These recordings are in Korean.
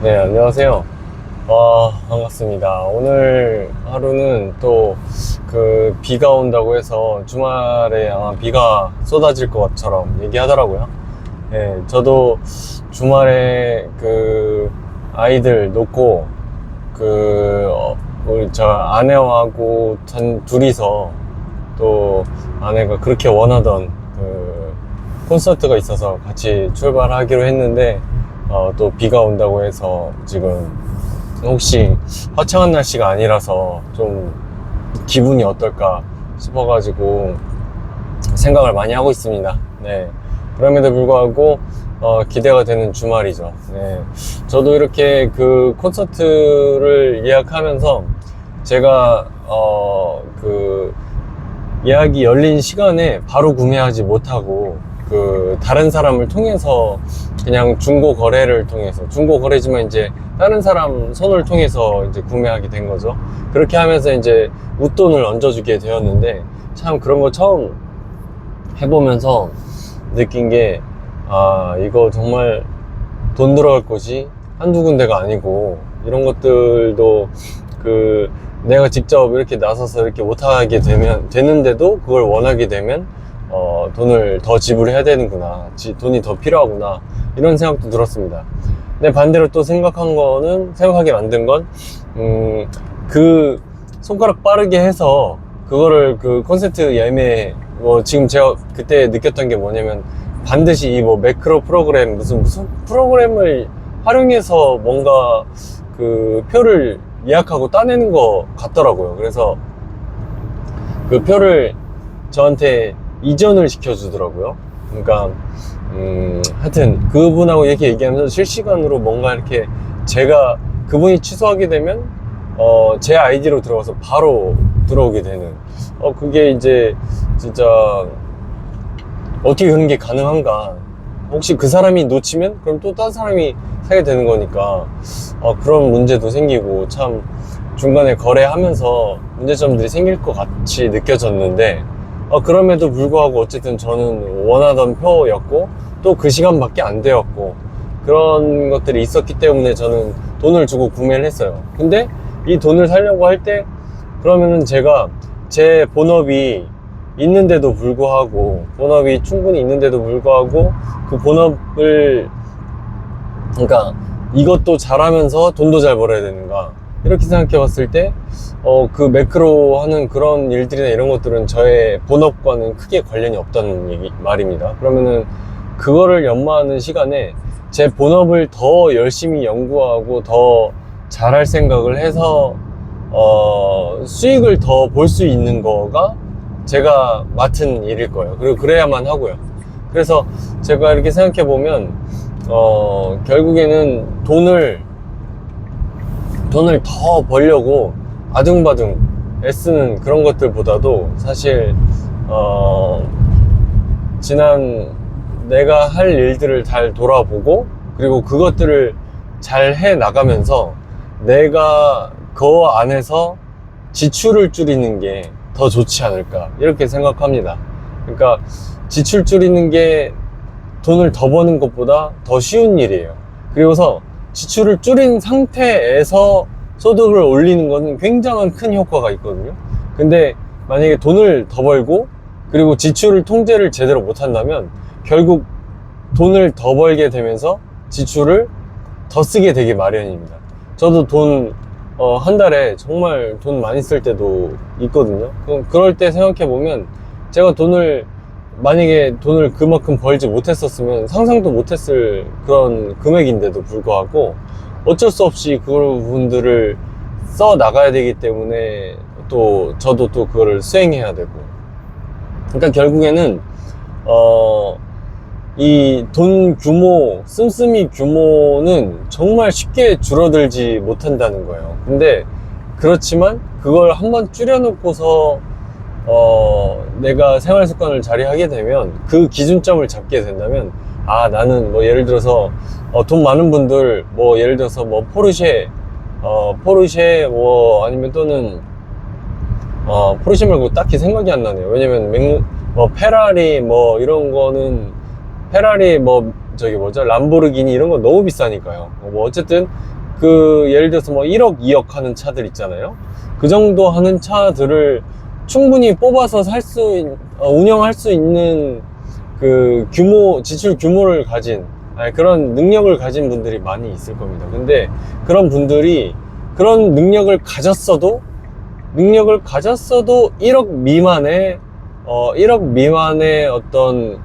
네, 안녕하세요. 반갑습니다. 오늘 하루는 또 비가 온다고 해서 주말에 아마 비가 쏟아질 것처럼 얘기하더라고요. 네, 저도 주말에 아이들 놓고 우리 저 아내하고 둘이서 또 아내가 그렇게 원하던 콘서트가 있어서 같이 출발하기로 했는데 또 비가 온다고 해서 지금 혹시 화창한 날씨가 아니라서 좀 기분이 어떨까 싶어가지고 생각을 많이 하고 있습니다. 네. 그럼에도 불구하고 기대가 되는 주말이죠. 네. 저도 이렇게 콘서트를 예약하면서 제가 예약이 열린 시간에 바로 구매하지 못하고 다른 사람을 통해서 그냥 중고 거래를 통해서 중고 거래지만 이제 다른 사람 손을 통해서 이제 구매하게 된 거죠. 그렇게 하면서 이제 웃돈을 얹어주게 되었는데 참 그런 거 처음 해보면서 느낀 게 이거 정말 돈 들어갈 곳이 한두 군데가 아니고 이런 것들도 내가 직접 이렇게 나서서 이렇게 못하게 되는데도 그걸 원하게 되면 돈을 더 지불해야 되는구나, 돈이 더 필요하구나, 이런 생각도 들었습니다. 근데 반대로 또 생각하게 만든 건 손가락 빠르게 해서 그거를 콘서트 예매 지금 제가 그때 느꼈던 게 뭐냐면 반드시 이 매크로 프로그램 무슨 프로그램을 활용해서 뭔가 표를 예약하고 따내는 것 같더라고요. 그래서 표를 저한테 이전을 시켜주더라고요. 그러니까 하여튼 그분하고 이렇게 얘기하면서 실시간으로 뭔가 이렇게 제가 그분이 취소하게 되면 제 아이디로 들어가서 바로 들어오게 되는 그게 이제 진짜 어떻게 그런 게 가능한가. 혹시 그 사람이 놓치면 그럼 또 다른 사람이 사게 되는 거니까 그런 문제도 생기고 참 중간에 거래하면서 문제점들이 생길 것 같이 느껴졌는데 그럼에도 불구하고 어쨌든 저는 원하던 표였고 또 그 시간밖에 안 되었고 그런 것들이 있었기 때문에 저는 돈을 주고 구매를 했어요. 근데 이 돈을 살려고 할 때 그러면은 제가 제 본업이 있는데도 불구하고 본업이 충분히 있는데도 불구하고 그 본업을 그러니까 이것도 잘하면서 돈도 잘 벌어야 되는가, 이렇게 생각해 봤을 때 매크로 하는 그런 일들이나 이런 것들은 저의 본업과는 크게 관련이 없다는 말입니다. 그러면은 그거를 연마하는 시간에 제 본업을 더 열심히 연구하고 더 잘할 생각을 해서 수익을 더 볼 수 있는 거가 제가 맡은 일일 거예요. 그리고 그래야만 하고요. 그래서 제가 이렇게 생각해 보면 결국에는 돈을 더 벌려고 아둥바둥 애쓰는 그런 것들보다도 사실 지난 내가 할 일들을 잘 돌아보고 그리고 그것들을 잘 해 나가면서 내가 그 안에서 지출을 줄이는 게 더 좋지 않을까, 이렇게 생각합니다. 그러니까 지출 줄이는 게 돈을 더 버는 것보다 더 쉬운 일이에요. 그리고서 지출을 줄인 상태에서 소득을 올리는 것은 굉장한 큰 효과가 있거든요. 근데 만약에 돈을 더 벌고 그리고 지출을 통제를 제대로 못한다면 결국 돈을 더 벌게 되면서 지출을 더 쓰게 되기 마련입니다. 저도 한 달에 정말 돈 많이 쓸 때도 있거든요. 그럴 때 생각해보면 제가 만약에 돈을 그만큼 벌지 못했었으면 상상도 못했을 그런 금액인데도 불구하고 어쩔 수 없이 그런 부분들을 써 나가야 되기 때문에 저도 또 그거를 수행해야 되고, 그러니까 결국에는 이 돈 규모, 씀씀이 규모는 정말 쉽게 줄어들지 못한다는 거예요. 근데 그렇지만 그걸 한번 줄여놓고서 내가 생활 습관을 자리하게 되면 그 기준점을 잡게 된다면 나는 예를 들어서 돈 많은 분들 예를 들어서 포르쉐 아니면 또는 포르쉐 말고 딱히 생각이 안 나네요. 왜냐면 페라리 이런 거는 페라리 저기 뭐죠, 람보르기니 이런 건 너무 비싸니까요. 뭐 어쨌든 그 예를 들어서 뭐 1억 2억 하는 차들 있잖아요. 그 정도 하는 차들을 충분히 뽑아서 운영할 수 있는 그 지출 규모를 가진, 그런 능력을 가진 분들이 많이 있을 겁니다. 근데 그런 분들이 그런 능력을 가졌어도 1억 미만의 1억 미만의 어떤,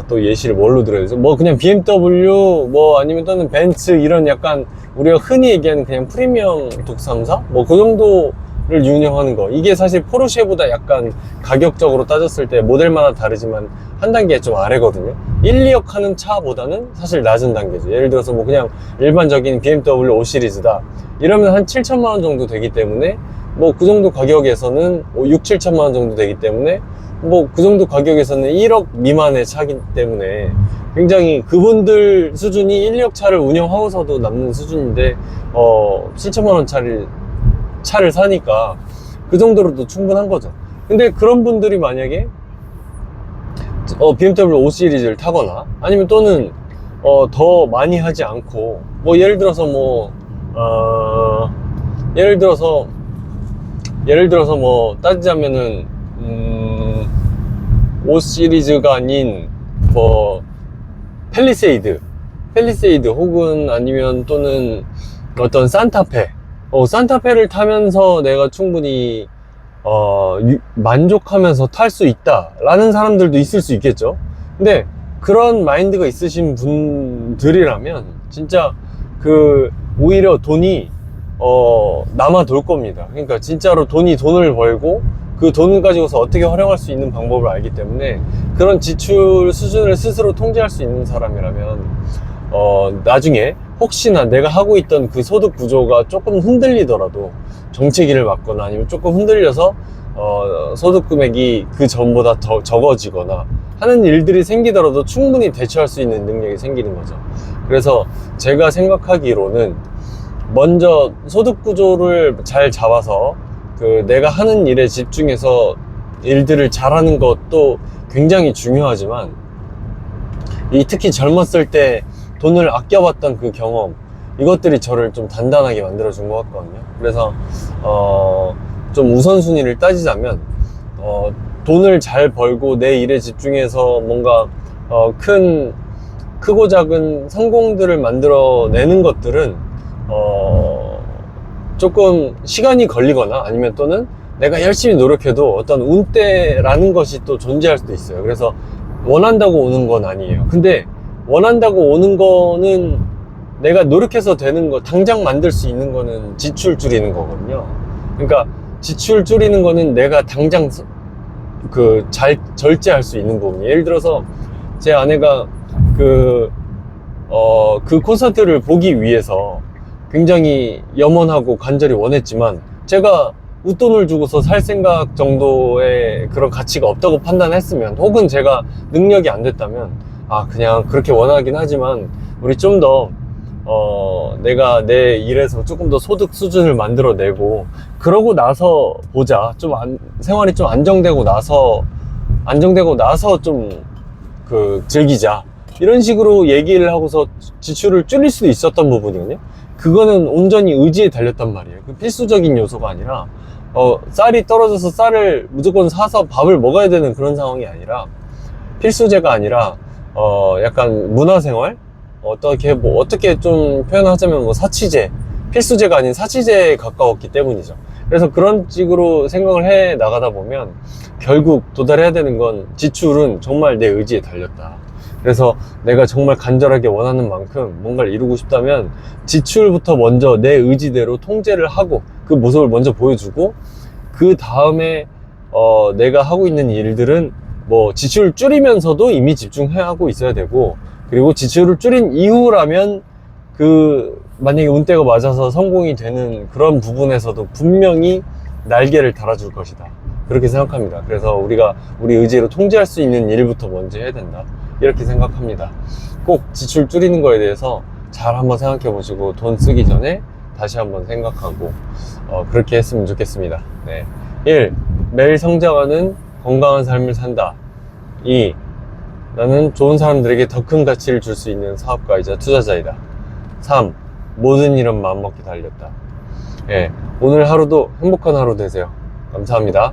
또 예시를 뭘로 들어야 되죠? 뭐 그냥 BMW, 뭐 아니면 또는 벤츠, 이런 약간 우리가 흔히 얘기하는 그냥 프리미엄 독삼사? 뭐 그 정도를 운영하는 거. 이게 사실 포르쉐보다 약간 가격적으로 따졌을 때 모델마다 다르지만 한 단계 좀 아래거든요. 1, 2억 하는 차보다는 사실 낮은 단계죠. 예를 들어서 뭐 그냥 일반적인 BMW 5 시리즈다. 이러면 한 7천만 원 정도 되기 때문에, 뭐 그 정도 가격에서는 6, 7천만 원 정도 되기 때문에, 뭐 그 정도 가격에서는 1억 미만의 차기 때문에 굉장히 그분들 수준이 1, 2억 차를 운영하고서도 남는 수준인데 7천만 원 차를 사니까 그 정도로도 충분한 거죠. 근데 그런 분들이 만약에 BMW 5 시리즈를 타거나 아니면 또는 더 많이 하지 않고, 뭐 예를 들어서 뭐 따지자면은 5 시리즈가 아닌 뭐 팰리세이드 혹은 아니면 또는 어떤 산타페를 타면서 내가 충분히 만족하면서 탈 수 있다 라는 사람들도 있을 수 있겠죠. 근데 그런 마인드가 있으신 분들이라면 진짜 오히려 돈이 남아 돌 겁니다. 그러니까 진짜로 돈을 벌고 그 돈을 가지고서 어떻게 활용할 수 있는 방법을 알기 때문에, 그런 지출 수준을 스스로 통제할 수 있는 사람이라면 나중에 혹시나 내가 하고 있던 그 소득 구조가 조금 흔들리더라도, 정체기를 맞거나 아니면 조금 흔들려서 소득 금액이 그 전보다 더 적어지거나 하는 일들이 생기더라도 충분히 대처할 수 있는 능력이 생기는 거죠. 그래서 제가 생각하기로는 먼저 소득 구조를 잘 잡아서 내가 하는 일에 집중해서 일들을 잘하는 것도 굉장히 중요하지만, 특히 젊었을 때 돈을 아껴봤던 그 경험, 이것들이 저를 좀 단단하게 만들어준 것 같거든요. 그래서 좀 우선순위를 따지자면 돈을 잘 벌고 내 일에 집중해서 뭔가 크고 작은 성공들을 만들어내는 것들은 조금 시간이 걸리거나 아니면 또는 내가 열심히 노력해도 어떤 운때라는 것이 또 존재할 수도 있어요. 그래서 원한다고 오는 건 아니에요. 근데 원한다고 오는 거는 내가 노력해서 되는 거, 당장 만들 수 있는 거는 지출 줄이는 거거든요. 그러니까 지출 줄이는 거는 내가 당장 절제할 수 있는 부분이에요. 예를 들어서 제 아내가 그 콘서트를 보기 위해서 굉장히 염원하고 간절히 원했지만, 제가 웃돈을 주고서 살 생각 정도의 그런 가치가 없다고 판단했으면, 혹은 제가 능력이 안 됐다면, 그냥 그렇게 원하긴 하지만 우리 좀 더 내가 내 일에서 조금 더 소득 수준을 만들어내고 그러고 나서 보자, 생활이 좀 안정되고 나서 좀 즐기자, 이런 식으로 얘기를 하고서 지출을 줄일 수도 있었던 부분이거든요. 그거는 온전히 의지에 달렸단 말이에요. 필수적인 요소가 아니라 쌀이 떨어져서 쌀을 무조건 사서 밥을 먹어야 되는 그런 상황이 아니라, 필수제가 아니라 약간 문화생활, 어떻게 좀 표현하자면 사치제, 필수제가 아닌 사치제에 가까웠기 때문이죠. 그래서 그런 식으로 생각을 해 나가다 보면 결국 도달해야 되는 건, 지출은 정말 내 의지에 달렸다. 그래서 내가 정말 간절하게 원하는 만큼 뭔가를 이루고 싶다면 지출부터 먼저 내 의지대로 통제를 하고 그 모습을 먼저 보여주고, 그 다음에 내가 하고 있는 일들은 뭐 지출을 줄이면서도 이미 집중해야 하고 있어야 되고, 그리고 지출을 줄인 이후라면 만약에 운때가 맞아서 성공이 되는 그런 부분에서도 분명히 날개를 달아줄 것이다, 그렇게 생각합니다. 그래서 우리가 우리 의지로 통제할 수 있는 일부터 먼저 해야 된다, 이렇게 생각합니다. 꼭 지출 줄이는 거에 대해서 잘 한번 생각해 보시고, 돈 쓰기 전에 다시 한번 생각하고 그렇게 했으면 좋겠습니다. 네. 1. 매일 성장하는 건강한 삶을 산다. 2. 나는 좋은 사람들에게 더 큰 가치를 줄 수 있는 사업가이자 투자자이다. 3. 모든 일은 마음먹기 달렸다. 예, 오늘 하루도 행복한 하루 되세요. 감사합니다.